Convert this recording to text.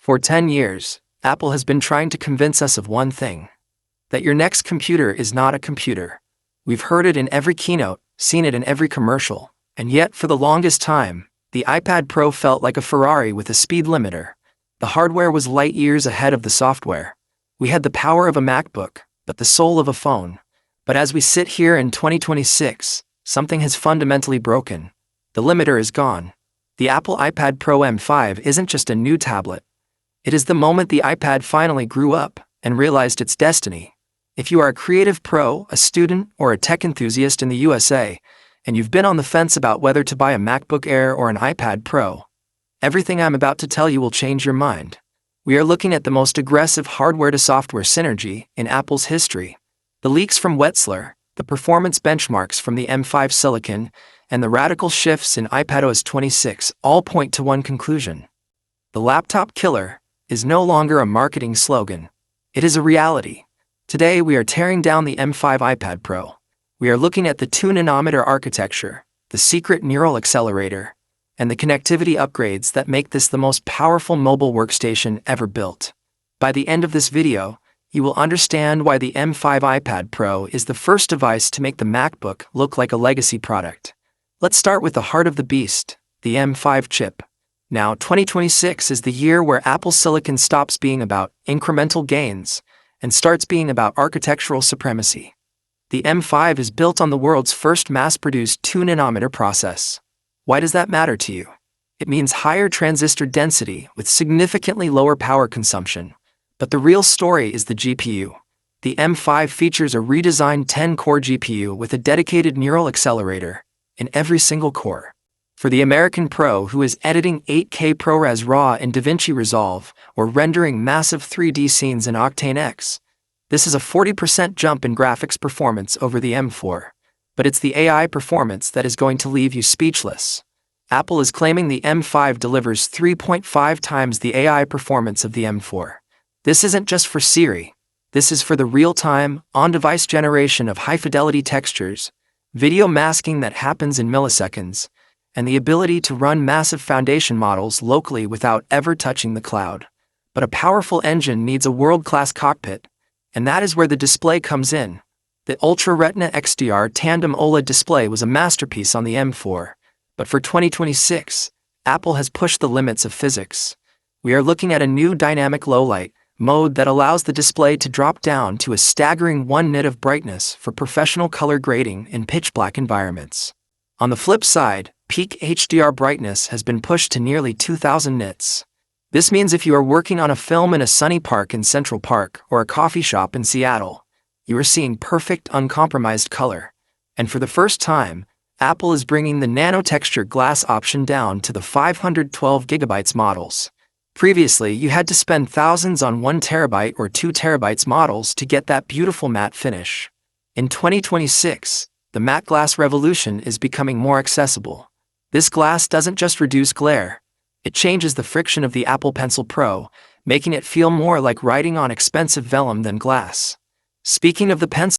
For 10 years, Apple has been trying to convince us of one thing: that your next computer is not a computer. We've heard it in every keynote, seen it in every commercial, and yet for the longest time, the iPad Pro felt like a Ferrari with a speed limiter. The hardware was light years ahead of the software. We had the power of a MacBook, but the soul of a phone. But as we sit here in 2026, something has fundamentally broken. The limiter is gone. The Apple iPad Pro M5 isn't just a new tablet. It is the moment the iPad finally grew up and realized its destiny. If you are a creative pro, a student, or a tech enthusiast in the USA, and you've been on the fence about whether to buy a MacBook Air or an iPad Pro, everything I'm about to tell you will change your mind. We are looking at the most aggressive hardware-to-software synergy in Apple's history. The leaks from Wetzlar, the performance benchmarks from the M5 Silicon, and the radical shifts in iPadOS 26 all point to one conclusion. The laptop killer is no longer a marketing slogan. It is a reality. Today we are tearing down the M5 iPad Pro. We are looking at the 2-nanometer architecture, the secret neural accelerator, and the connectivity upgrades that make this the most powerful mobile workstation ever built. By the end of this video, you will understand why the M5 iPad Pro is the first device to make the MacBook look like a legacy product. Let's start with the heart of the beast, the M5 chip. Now, 2026 is the year where Apple Silicon stops being about incremental gains and starts being about architectural supremacy. The M5 is built on the world's first mass-produced 2-nanometer process. Why does that matter to you? It means higher transistor density with significantly lower power consumption. But the real story is the GPU. The M5 features a redesigned 10-core GPU with a dedicated neural accelerator in every single core. For the American pro who is editing 8K ProRes RAW in DaVinci Resolve or rendering massive 3D scenes in Octane X, this is a 40% jump in graphics performance over the M4. But it's the AI performance that is going to leave you speechless. Apple is claiming the M5 delivers 3.5 times the AI performance of the M4. This isn't just for Siri. This is for the real-time, on-device generation of high-fidelity textures, video masking that happens in milliseconds, and the ability to run massive foundation models locally without ever touching the cloud. But a powerful engine needs a world-class cockpit, and that is where the display comes in. The Ultra Retina XDR tandem OLED display was a masterpiece on the M4, but for 2026, Apple has pushed the limits of physics. We are looking at a new dynamic low-light mode that allows the display to drop down to a staggering 1 nit of brightness for professional color grading in pitch-black environments. On the flip side, peak HDR brightness has been pushed to nearly 2000 nits. This means if you are working on a film in a sunny park in Central Park or a coffee shop in Seattle, you are seeing perfect, uncompromised color. And for the first time, Apple is bringing the nano-texture glass option down to the 512GB models. Previously, you had to spend thousands on 1 terabyte or 2 terabytes models to get that beautiful matte finish. In 2026, the matte glass revolution is becoming more accessible. This glass doesn't just reduce glare. It changes the friction of the Apple Pencil Pro, making it feel more like writing on expensive vellum than glass. Speaking of the pencil,